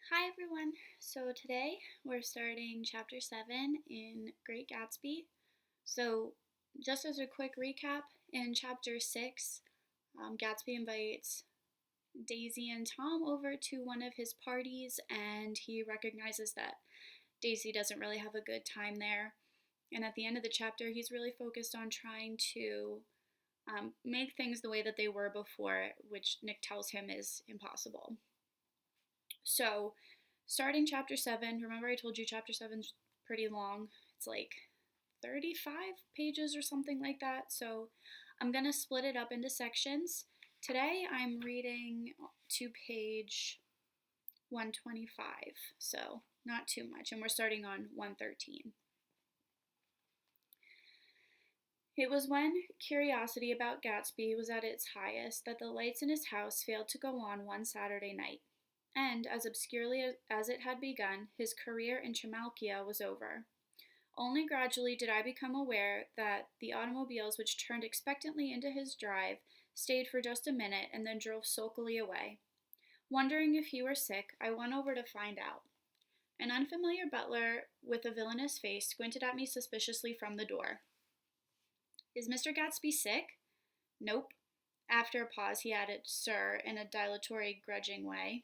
Hi everyone! So today we're starting chapter 7 in Great Gatsby. So, just as a quick recap, in chapter 6, Gatsby invites Daisy and Tom over to one of his parties, and he recognizes that Daisy doesn't really have a good time there. And at the end of the chapter, he's really focused on trying to make things the way that they were before, which Nick tells him is impossible. So, starting chapter 7, remember I told you chapter 7's pretty long. It's like 35 pages or something like that. So, I'm going to split it up into sections. Today, I'm reading to page 125, so not too much. And we're starting on 113. It was when curiosity about Gatsby was at its highest that the lights in his house failed to go on one Saturday night. And, as obscurely as it had begun, his career in Trimalchia was over. Only gradually did I become aware that the automobiles which turned expectantly into his drive stayed for just a minute and then drove sulkily away. Wondering if he were sick, I went over to find out. An unfamiliar butler with a villainous face squinted at me suspiciously from the door. "Is Mr. Gatsby sick?" "Nope." After a pause, he added, "Sir," in a dilatory, grudging way.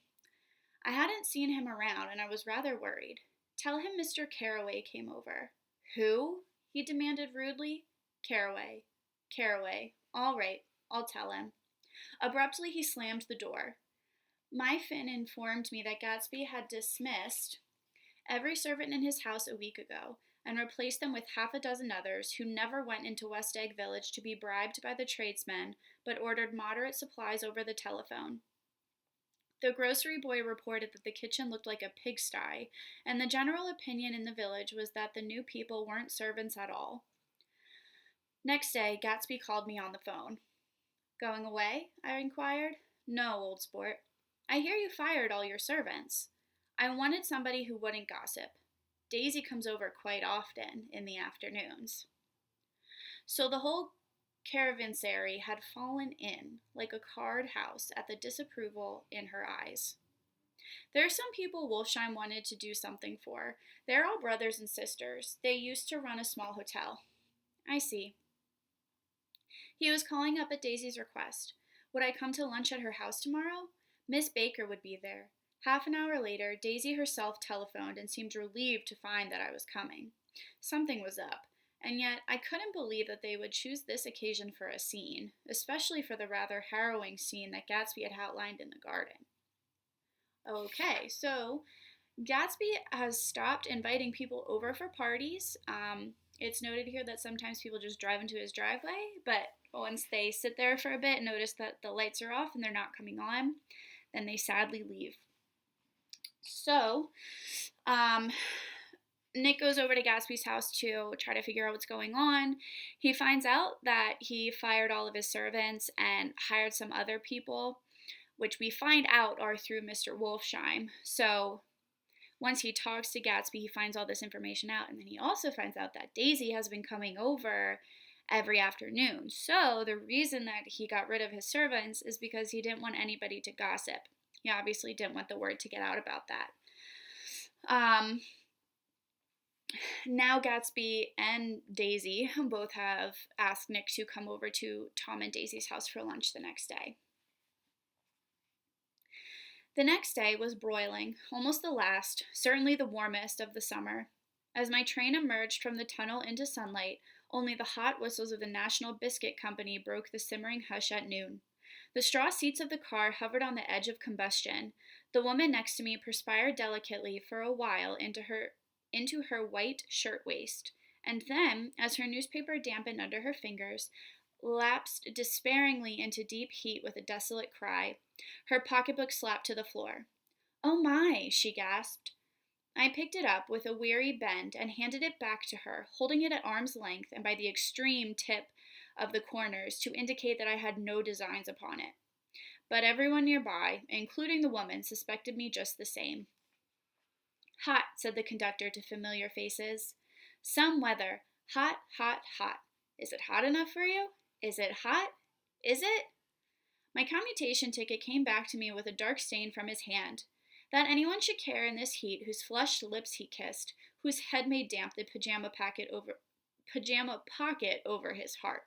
I hadn't seen him around, and I was rather worried. "Tell him Mr. Carroway came over." "Who?" he demanded rudely. "Carroway." "Carroway. All right, I'll tell him." Abruptly, he slammed the door. My Finn informed me that Gatsby had dismissed every servant in his house a week ago, and replaced them with half a dozen others who never went into West Egg Village to be bribed by the tradesmen, but ordered moderate supplies over the telephone. The grocery boy reported that the kitchen looked like a pigsty, and the general opinion in the village was that the new people weren't servants at all. Next day, Gatsby called me on the phone. "Going away?" I inquired. "No, old sport. I hear you fired all your servants." I wanted somebody who wouldn't gossip. Daisy comes over quite often in the afternoons. So the whole caravanserai had fallen in, like a card house, at the disapproval in her eyes. There are some people Wolfsheim wanted to do something for. They're all brothers and sisters. They used to run a small hotel. I see. He was calling up at Daisy's request. Would I come to lunch at her house tomorrow? Miss Baker would be there. Half an hour later, Daisy herself telephoned and seemed relieved to find that I was coming. Something was up, and yet I couldn't believe that they would choose this occasion for a scene, especially for the rather harrowing scene that Gatsby had outlined in the garden. Okay, so Gatsby has stopped inviting people over for parties. It's noted here that sometimes people just drive into his driveway, but once they sit there for a bit and notice that the lights are off and they're not coming on, then they sadly leave. So, Nick goes over to Gatsby's house to try to figure out what's going on. He finds out that he fired all of his servants and hired some other people, which we find out are through Mr. Wolfsheim. So, once he talks to Gatsby, he finds all this information out, and then he also finds out that Daisy has been coming over every afternoon. So the reason that he got rid of his servants is because he didn't want anybody to gossip. He obviously didn't want the word to get out about that. Now Gatsby and Daisy both have asked Nick to come over to Tom and Daisy's house for lunch the next day. The next day was broiling, almost the last, certainly the warmest of the summer. As my train emerged from the tunnel into sunlight, only the hot whistles of the National Biscuit Company broke the simmering hush at noon. The straw seats of the car hovered on the edge of combustion. The woman next to me perspired delicately for a while into her white shirtwaist, and then, as her newspaper dampened under her fingers, lapsed despairingly into deep heat with a desolate cry. Her pocketbook slapped to the floor. "Oh my," she gasped. I picked it up with a weary bend and handed it back to her, holding it at arm's length and by the extreme tip of the corners to indicate that I had no designs upon it. But everyone nearby, including the woman, suspected me just the same. "Hot," said the conductor to familiar faces. "Some weather. Hot, hot, hot. Is it hot enough for you? Is it hot? Is it?" My commutation ticket came back to me with a dark stain from his hand. That anyone should care in this heat, whose flushed lips he kissed, whose head made damp the pajama pocket over his heart.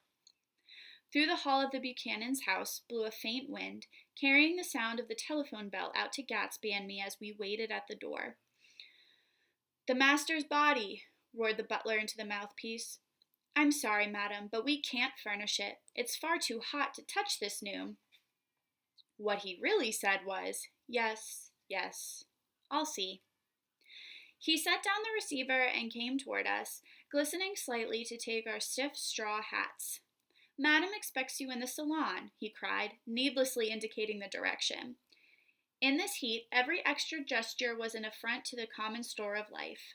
Through the hall of the Buchanan's house blew a faint wind, carrying the sound of the telephone bell out to Gatsby and me as we waited at the door. "The master's body," roared the butler into the mouthpiece. "I'm sorry, madam, but we can't furnish it. It's far too hot to touch this noon." What he really said was, "Yes, yes, I'll see." He set down the receiver and came toward us, glistening slightly to take our stiff straw hats. "Madam expects you in the salon," he cried, needlessly indicating the direction. In this heat, every extra gesture was an affront to the common store of life.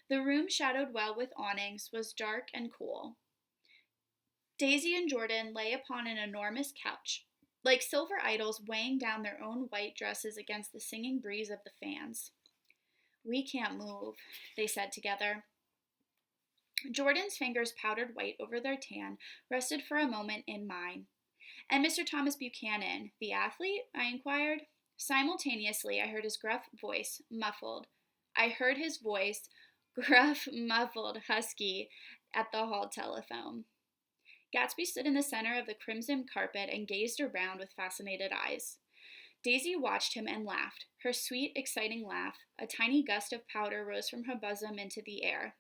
The room, shadowed well with awnings, was dark and cool. Daisy and Jordan lay upon an enormous couch, like silver idols weighing down their own white dresses against the singing breeze of the fans. "We can't move," they said together. Jordan's fingers, powdered white over their tan, rested for a moment in mine. "And Mr. Thomas Buchanan, the athlete?" I inquired. Simultaneously, I heard his gruff voice, muffled, husky, at the hall telephone. Gatsby stood in the center of the crimson carpet and gazed around with fascinated eyes. Daisy watched him and laughed, her sweet, exciting laugh. A tiny gust of powder rose from her bosom into the air.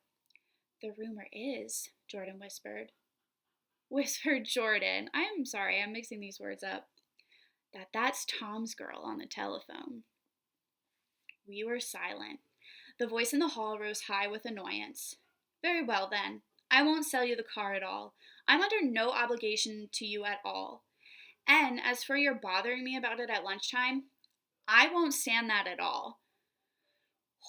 "The rumor is," Jordan whispered. Whispered Jordan. I'm sorry, I'm mixing these words up. That's Tom's girl on the telephone. We were silent. The voice in the hall rose high with annoyance. "Very well, then. I won't sell you the car at all. I'm under no obligation to you at all. And as for your bothering me about it at lunchtime, I won't stand that at all."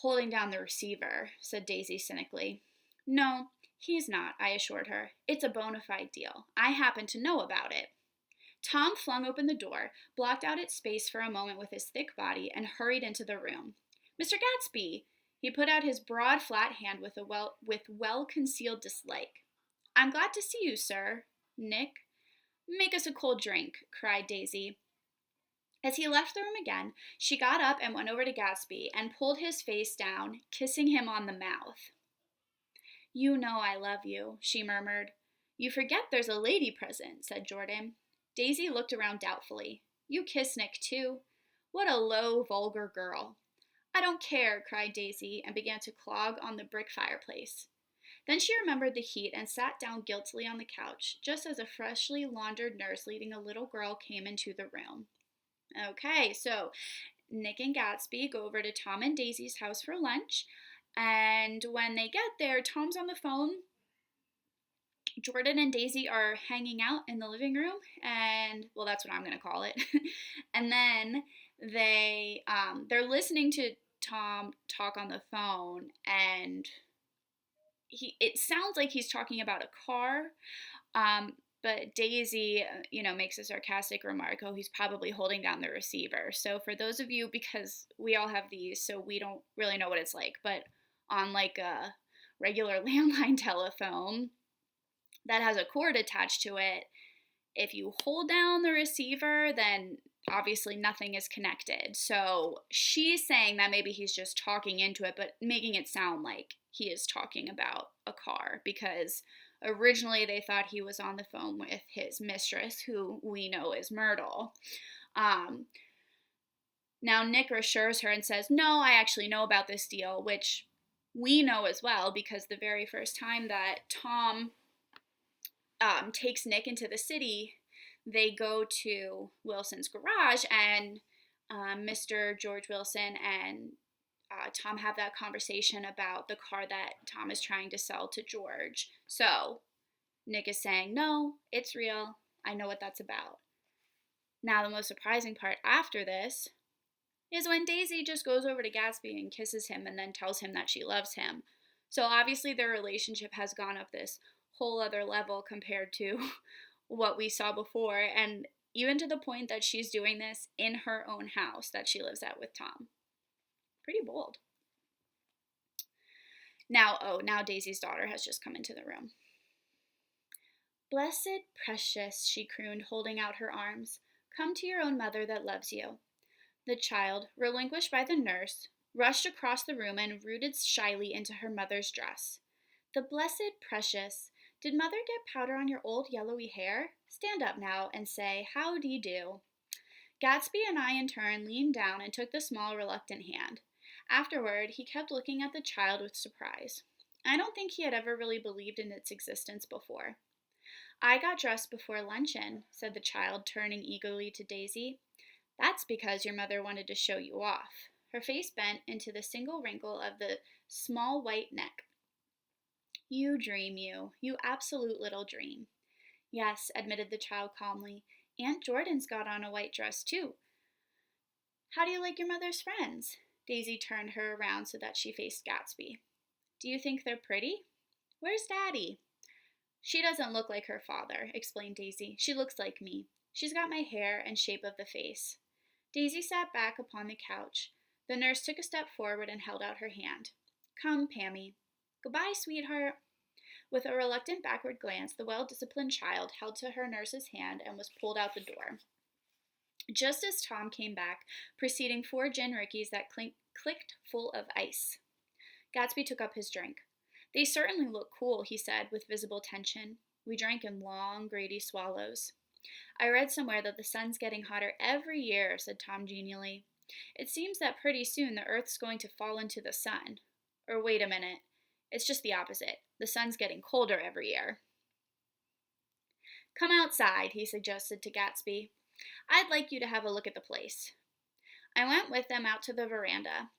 "Holding down the receiver," said Daisy cynically. "No, he's not," I assured her. "It's a bona fide deal. I happen to know about it." Tom flung open the door, blocked out its space for a moment with his thick body, and hurried into the room. "Mr. Gatsby!" He put out his broad, flat hand with well-concealed dislike. "I'm glad to see you, sir. Nick?" "Make us a cold drink," cried Daisy. As he left the room again, she got up and went over to Gatsby and pulled his face down, kissing him on the mouth. "You know I love you," she murmured. "You forget there's a lady present," said Jordan. Daisy looked around doubtfully. "You kiss Nick, too? What a low, vulgar girl." "I don't care," cried Daisy, and began to clog on the brick fireplace. Then she remembered the heat and sat down guiltily on the couch, just as a freshly laundered nurse leading a little girl came into the room. Okay, so Nick and Gatsby go over to Tom and Daisy's house for lunch, and when they get there, Tom's on the phone. Jordan and Daisy are hanging out in the living room, and, well, that's what I'm going to call it. And then they're listening to Tom talk on the phone, and it sounds like he's talking about a car, but Daisy, makes a sarcastic remark, "Oh, he's probably holding down the receiver." So for those of you, because we all have these, so we don't really know what it's like, but on like a regular landline telephone that has a cord attached to it, if you hold down the receiver, then obviously nothing is connected. So she's saying that maybe he's just talking into it, but making it sound like he is talking about a car, because originally they thought he was on the phone with his mistress, who we know is Myrtle. Now Nick assures her and says, "No, I actually know about this deal," which we know as well, because the very first time that Tom takes Nick into the city, they go to Wilson's garage, and Mr. George Wilson and Tom have that conversation about the car that Tom is trying to sell to George. So Nick is saying, "No, it's real. I know what that's about." Now, the most surprising part after this is when Daisy just goes over to Gatsby and kisses him and then tells him that she loves him. So obviously their relationship has gone up this whole other level compared to what we saw before, and even to the point that she's doing this in her own house that she lives at with Tom. Pretty bold. Now Daisy's daughter has just come into the room. "Blessed, precious," she crooned, holding out her arms. "Come to your own mother that loves you." The child, relinquished by the nurse, rushed across the room and rooted shyly into her mother's dress. The blessed precious! Did mother get powder on your old yellowy hair? Stand up now and say, how d'ye do? Gatsby and I in turn leaned down and took the small, reluctant hand. Afterward, he kept looking at the child with surprise. I don't think he had ever really believed in its existence before. I got dressed before luncheon, said the child, turning eagerly to Daisy. That's because your mother wanted to show you off. Her face bent into the single wrinkle of the small white neck. You dream, you absolute little dream. Yes, admitted the child calmly. Aunt Jordan's got on a white dress, too. How do you like your mother's friends? Daisy turned her around so that she faced Gatsby. Do you think they're pretty? Where's Daddy? She doesn't look like her father, explained Daisy. She looks like me. She's got my hair and shape of the face. Daisy sat back upon the couch. The nurse took a step forward and held out her hand. Come, Pammy. Goodbye, sweetheart. With a reluctant backward glance, the well-disciplined child held to her nurse's hand and was pulled out the door. Just as Tom came back, preceding 4 gin rickeys that clicked full of ice. Gatsby took up his drink. They certainly look cool, he said, with visible tension. We drank in long, greedy swallows. I read somewhere that the sun's getting hotter every year, said Tom genially. It seems that pretty soon the Earth's going to fall into the sun. Or wait a minute. It's just the opposite. The sun's getting colder every year. Come outside, he suggested to Gatsby. I'd like you to have a look at the place. I went with them out to the veranda.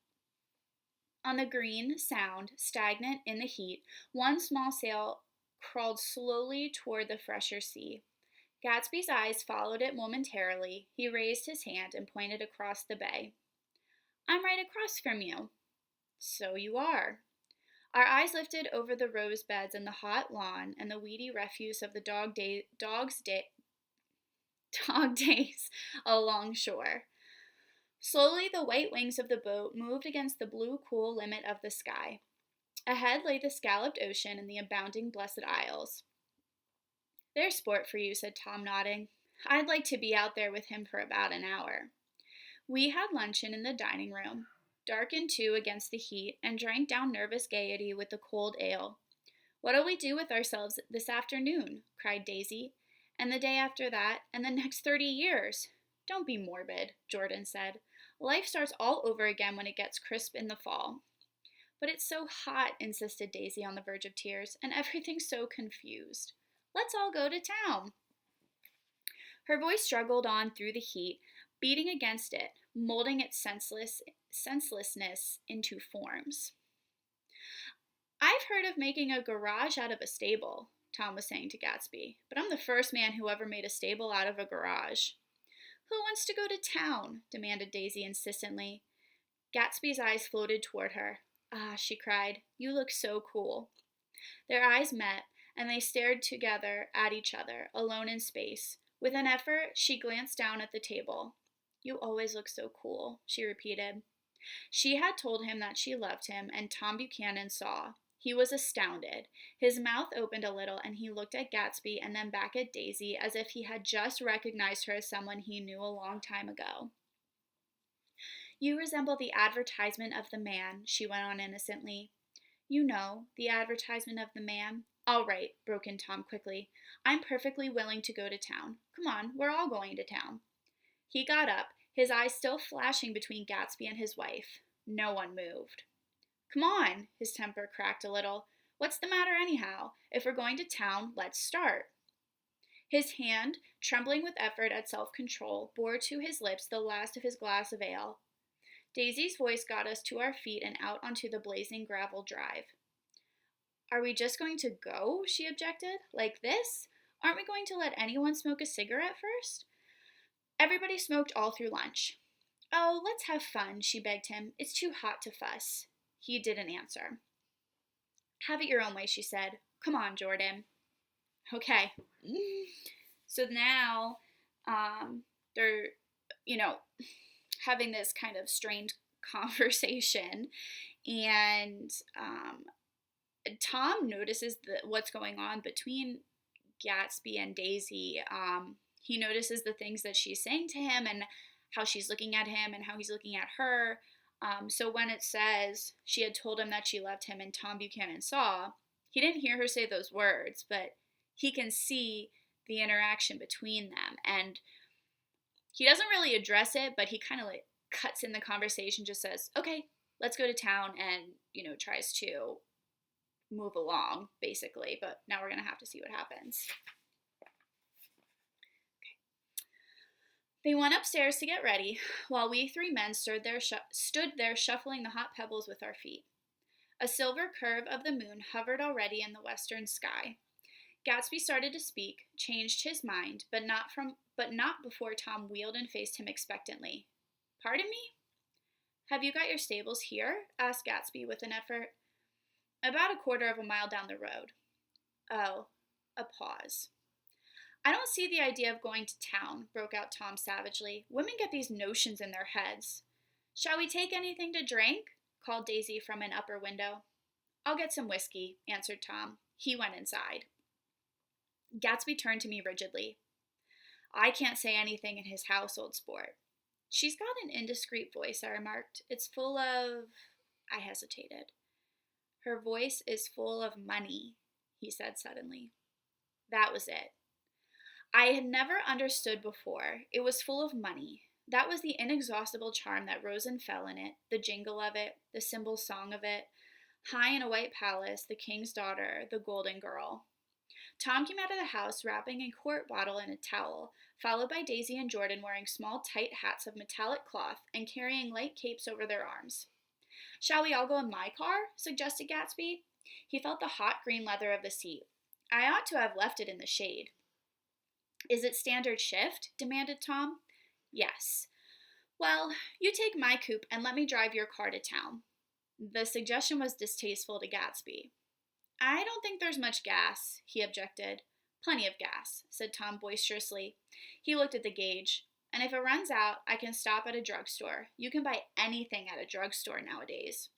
On the green sound, stagnant in the heat, one small sail crawled slowly toward the fresher sea. Gatsby's eyes followed it momentarily. He raised his hand and pointed across the bay. I'm right across from you. So you are. Our eyes lifted over the rose beds and the hot lawn and the weedy refuse of the dog days along shore. Slowly, the white wings of the boat moved against the blue, cool limit of the sky. Ahead lay the scalloped ocean and the abounding Blessed Isles. There's sport for you, said Tom, nodding. I'd like to be out there with him for about an hour. We had luncheon in the dining room, darkened too against the heat, and drank down nervous gaiety with the cold ale. What'll we do with ourselves this afternoon? Cried Daisy. And the day after that, and the next 30 years. Don't be morbid, Jordan said. Life starts all over again when it gets crisp in the fall. But it's so hot, insisted Daisy on the verge of tears, and everything's so confused. Let's all go to town. Her voice struggled on through the heat, beating against it, molding its senselessness into forms. I've heard of making a garage out of a stable, Tom was saying to Gatsby, but I'm the first man who ever made a stable out of a garage. Who wants to go to town? Demanded Daisy insistently. Gatsby's eyes floated toward her. Ah, she cried, you look so cool. Their eyes met, and they stared together at each other, alone in space. With an effort, she glanced down at the table. You always look so cool, she repeated. She had told him that she loved him, and Tom Buchanan saw. He was astounded. His mouth opened a little, and he looked at Gatsby and then back at Daisy as if he had just recognized her as someone he knew a long time ago. You resemble the advertisement of the man, she went on innocently. You know, the advertisement of the man. All right, broke in Tom quickly. I'm perfectly willing to go to town. Come on, we're all going to town. He got up, his eyes still flashing between Gatsby and his wife. No one moved. Come on, his temper cracked a little. What's the matter anyhow? If we're going to town, let's start. His hand, trembling with effort at self-control, bore to his lips the last of his glass of ale. Daisy's voice got us to our feet and out onto the blazing gravel drive. Are we just going to go? She objected. Like this? Aren't we going to let anyone smoke a cigarette first? Everybody smoked all through lunch. Oh, let's have fun, she begged him. It's too hot to fuss. He didn't answer. Have it your own way, she said. Come on, Jordan. Okay. So now they're, having this kind of strained conversation, and Tom notices what's going on between Gatsby and Daisy. He notices the things that she's saying to him and how she's looking at him and how he's looking at her. So when it says she had told him that she loved him and Tom Buchanan saw, he didn't hear her say those words, but he can see the interaction between them. And he doesn't really address it, but he kind of like cuts in the conversation, just says, okay, let's go to town, and, tries to move along, basically. But now we're going to have to see what happens. They went upstairs to get ready, while we three men stood there shuffling the hot pebbles with our feet. A silver curve of the moon hovered already in the western sky. Gatsby started to speak, changed his mind, but not before Tom wheeled and faced him expectantly. Pardon me? Have you got your stables here? Asked Gatsby with an effort. About a quarter of a mile down the road. Oh, a pause. I don't see the idea of going to town, broke out Tom savagely. Women get these notions in their heads. Shall we take anything to drink? Called Daisy from an upper window. I'll get some whiskey, answered Tom. He went inside. Gatsby turned to me rigidly. I can't say anything in his house, old sport. She's got an indiscreet voice, I remarked. It's full of... I hesitated. Her voice is full of money, he said suddenly. That was it. I had never understood before. It was full of money. That was the inexhaustible charm that rose and fell in it, the jingle of it, the cymbal song of it. High in a white palace, the king's daughter, the golden girl. Tom came out of the house wrapping a quart bottle in a towel, followed by Daisy and Jordan wearing small tight hats of metallic cloth and carrying light capes over their arms. Shall we all go in my car? Suggested Gatsby. He felt the hot green leather of the seat. I ought to have left it in the shade. Is it standard shift? Demanded Tom. Yes. Well, you take my coupe and let me drive your car to town. The suggestion was distasteful to Gatsby. I don't think there's much gas, he objected. Plenty of gas, said Tom boisterously. He looked at the gauge. And if it runs out, I can stop at a drugstore. You can buy anything at a drugstore nowadays.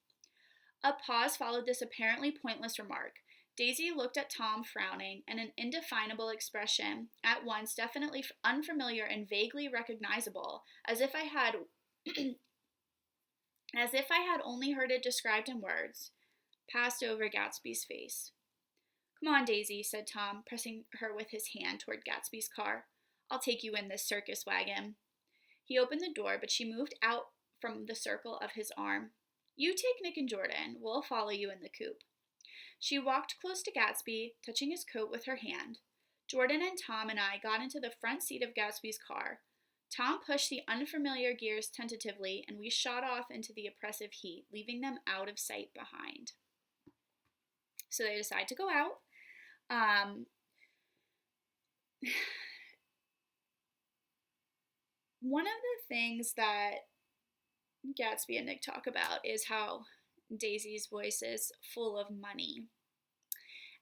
A pause followed this apparently pointless remark. Daisy looked at Tom frowning, and an indefinable expression, at once definitely unfamiliar and vaguely recognizable, as if I had only heard it described in words, passed over Gatsby's face. Come on, Daisy, said Tom, pressing her with his hand toward Gatsby's car. I'll take you in this circus wagon. He opened the door, but she moved out from the circle of his arm. You take Nick and Jordan. We'll follow you in the coupe. She walked close to Gatsby, touching his coat with her hand. Jordan and Tom and I got into the front seat of Gatsby's car. Tom pushed the unfamiliar gears tentatively, and we shot off into the oppressive heat, leaving them out of sight behind. So they decide to go out. One of the things that Gatsby and Nick talk about is how Daisy's voice is full of money.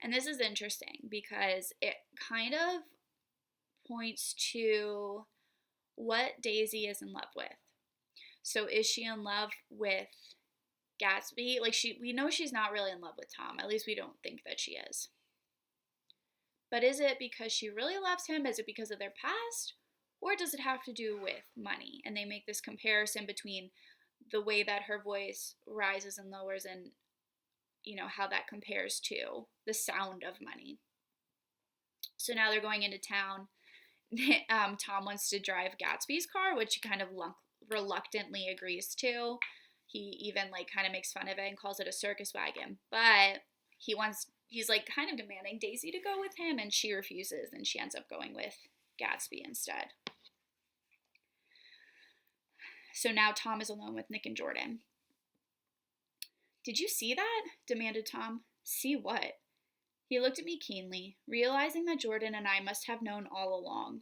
And this is interesting because it kind of points to what Daisy is in love with. So is she in love with Gatsby? We know she's not really in love with Tom. At least we don't think that she is. But is it because she really loves him? Is it because of their past? Or does it have to do with money? And they make this comparison between the way that her voice rises and lowers and, how that compares to the sound of money. So now they're going into town. Tom wants to drive Gatsby's car, which he kind of reluctantly agrees to. He even kind of makes fun of it and calls it a circus wagon. But he's kind of demanding Daisy to go with him, and she refuses, and she ends up going with Gatsby instead. So now Tom is alone with Nick and Jordan. Did you see that? Demanded Tom. See what? He looked at me keenly, realizing that Jordan and I must have known all along.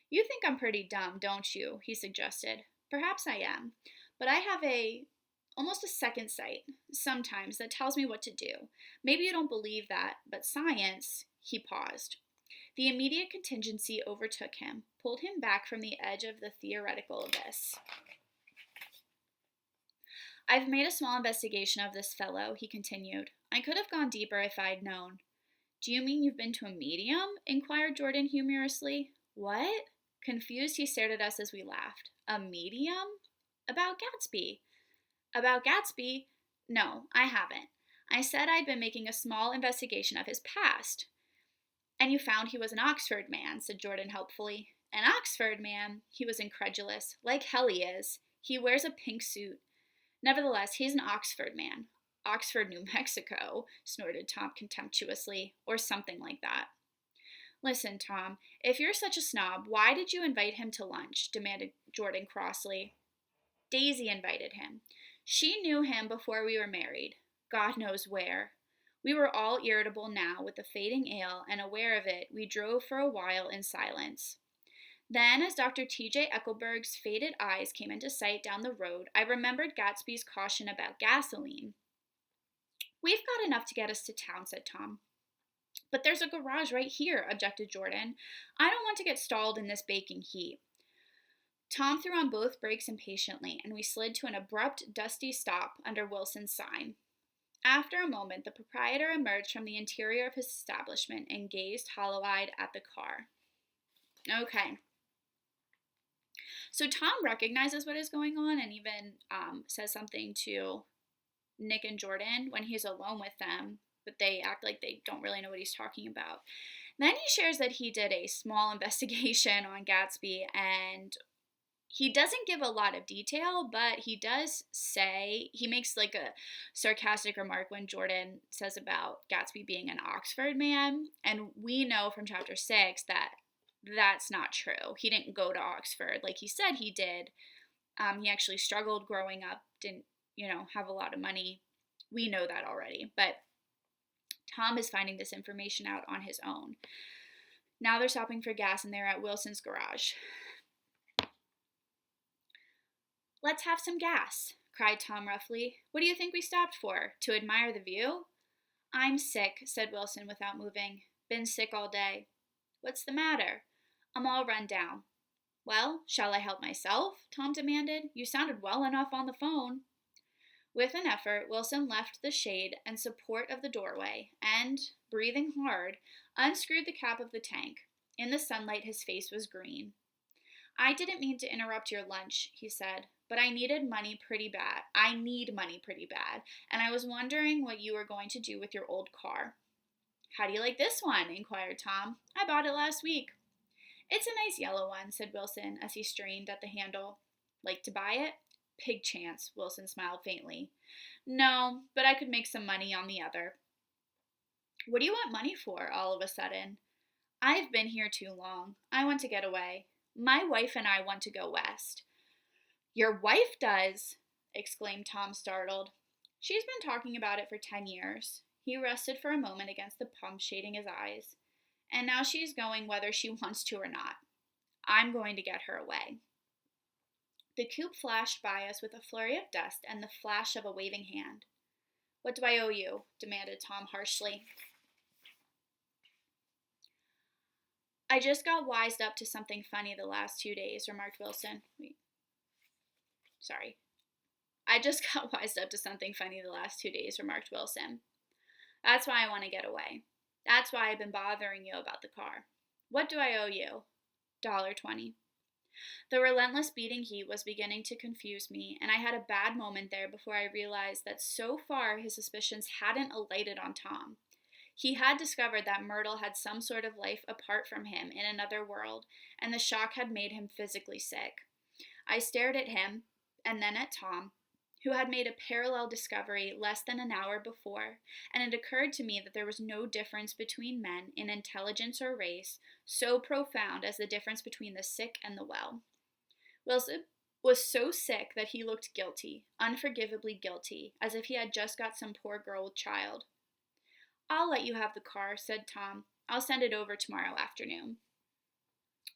You think I'm pretty dumb, don't you? He suggested. Perhaps I am, but I have almost a second sight, sometimes, that tells me what to do. Maybe you don't believe that, but science... He paused. The immediate contingency overtook him, pulled him back from the edge of the theoretical abyss. I've made a small investigation of this fellow, he continued. I could have gone deeper if I'd known. Do you mean you've been to a medium? Inquired Jordan humorously. What? Confused, he stared at us as we laughed. A medium? About Gatsby. About Gatsby? No, I haven't. I said I'd been making a small investigation of his past. And you found he was an Oxford man, said Jordan helpfully. An Oxford man? He was incredulous. Like hell he is. He wears a pink suit. Nevertheless, he's an Oxford man. Oxford, New Mexico, snorted Tom contemptuously, or something like that. Listen, Tom, if you're such a snob, why did you invite him to lunch? Demanded Jordan crossly. Daisy invited him. She knew him before we were married. God knows where. We were all irritable now with the fading ale, and aware of it, we drove for a while in silence. Then, as Dr. T.J. Eckelberg's faded eyes came into sight down the road, I remembered Gatsby's caution about gasoline. We've got enough to get us to town, said Tom. But there's a garage right here, objected Jordan. I don't want to get stalled in this baking heat. Tom threw on both brakes impatiently, and we slid to an abrupt, dusty stop under Wilson's sign. After a moment, the proprietor emerged from the interior of his establishment and gazed hollow-eyed at the car. Okay. So Tom recognizes what is going on and even says something to Nick and Jordan when he's alone with them, but they act like they don't really know what he's talking about. Then he shares that he did a small investigation on Gatsby, and he doesn't give a lot of detail, but he does say, he makes like a sarcastic remark when Jordan says about Gatsby being an Oxford man, and we know from chapter 6 that that's not true. He didn't go to Oxford like he said he did. He actually struggled growing up, didn't, have a lot of money. We know that already, but Tom is finding this information out on his own. Now they're stopping for gas and they're at Wilson's garage. Let's have some gas, cried Tom roughly. What do you think we stopped for? To admire the view? I'm sick, said Wilson without moving. Been sick all day. What's the matter? I'm all run down. Well, shall I help myself? Tom demanded. You sounded well enough on the phone. With an effort, Wilson left the shade and support of the doorway and, breathing hard, unscrewed the cap of the tank. In the sunlight, his face was green. I didn't mean to interrupt your lunch, he said, but I needed money pretty bad. I need money pretty bad, and I was wondering what you were going to do with your old car. How do you like this one? Inquired Tom. I bought it last week. It's a nice yellow one, said Wilson as he strained at the handle. Like to buy it? Pig chance, Wilson smiled faintly. No, but I could make some money on the other. What do you want money for, all of a sudden? I've been here too long. I want to get away. My wife and I want to go west. Your wife does, exclaimed Tom, startled. She's been talking about it for 10 years. He rested for a moment against the pump, shading his eyes. And now she's going whether she wants to or not. I'm going to get her away. The coupe flashed by us with a flurry of dust and the flash of a waving hand. What do I owe you? Demanded Tom harshly. I just got wised up to something funny the last 2 days, remarked Wilson. I just got wised up to something funny the last 2 days, remarked Wilson. That's why I want to get away. That's why I've been bothering you about the car. What do I owe you? $1.20. The relentless beating heat was beginning to confuse me, and I had a bad moment there before I realized that so far his suspicions hadn't alighted on Tom. He had discovered that Myrtle had some sort of life apart from him in another world, and the shock had made him physically sick. I stared at him, and then at Tom, who had made a parallel discovery less than an hour before, and it occurred to me that there was no difference between men in intelligence or race so profound as the difference between the sick and the well. Wilson was so sick that he looked guilty, unforgivably guilty, as if he had just got some poor girl child. I'll let you have the car, said Tom. I'll send it over tomorrow afternoon.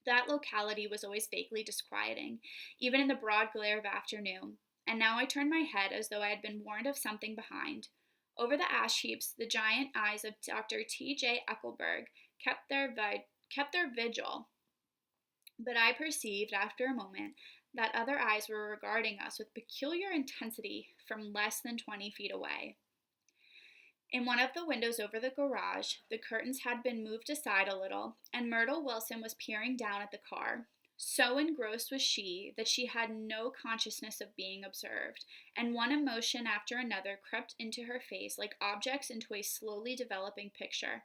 That locality was always vaguely disquieting, even in the broad glare of afternoon, and now I turned my head as though I had been warned of something behind. Over the ash heaps, the giant eyes of Dr. T.J. Eckelberg kept their vigil, but I perceived after a moment that other eyes were regarding us with peculiar intensity from less than 20 feet away. In one of the windows over the garage, the curtains had been moved aside a little, and Myrtle Wilson was peering down at the car. So engrossed was she that she had no consciousness of being observed, and one emotion after another crept into her face like objects into a slowly developing picture.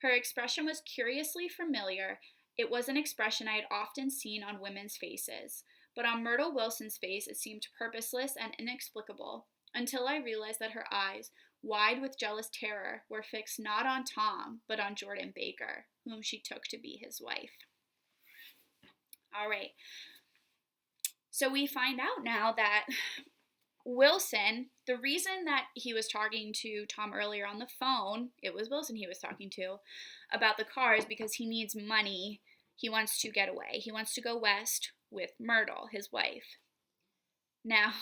Her expression was curiously familiar. It was an expression I had often seen on women's faces, but on Myrtle Wilson's face it seemed purposeless and inexplicable, until I realized that her eyes, wide with jealous terror, were fixed not on Tom, but on Jordan Baker, whom she took to be his wife. All right. So we find out now that Wilson, the reason that he was talking to Tom earlier on the phone, it was Wilson he was talking to about the car, is because he needs money. He wants to get away. He wants to go west with Myrtle, his wife. Now,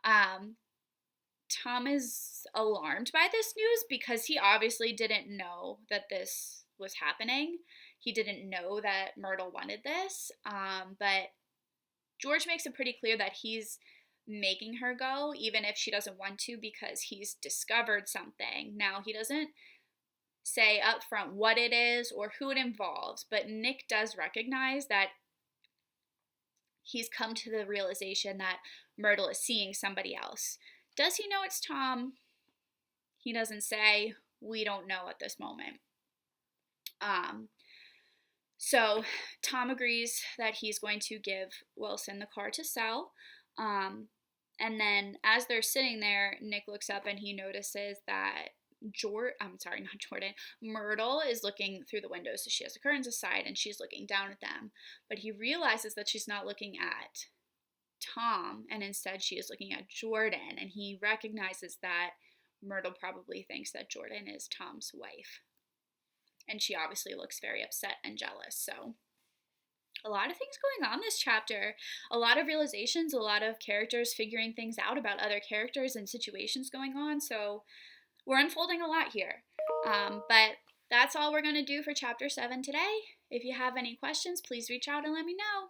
Tom is alarmed by this news because he obviously didn't know that this was happening. He didn't know that Myrtle wanted this, but George makes it pretty clear that he's making her go, even if she doesn't want to, because he's discovered something. Now, he doesn't say up front what it is or who it involves, but Nick does recognize that he's come to the realization that Myrtle is seeing somebody else. Does he know it's Tom? He doesn't say. We don't know at this moment. So Tom agrees that he's going to give Wilson the car to sell. And then as they're sitting there, Nick looks up and he notices that Myrtle is looking through the window, so she has the curtains aside and she's looking down at them. But he realizes that she's not looking at Tom, and instead she is looking at Jordan, and he recognizes that Myrtle probably thinks that Jordan is Tom's wife. And she obviously looks very upset and jealous. So a lot of things going on this chapter, a lot of realizations, a lot of characters figuring things out about other characters and situations going on. So we're unfolding a lot here. But that's all we're going to do for chapter 7 today. If you have any questions, please reach out and let me know.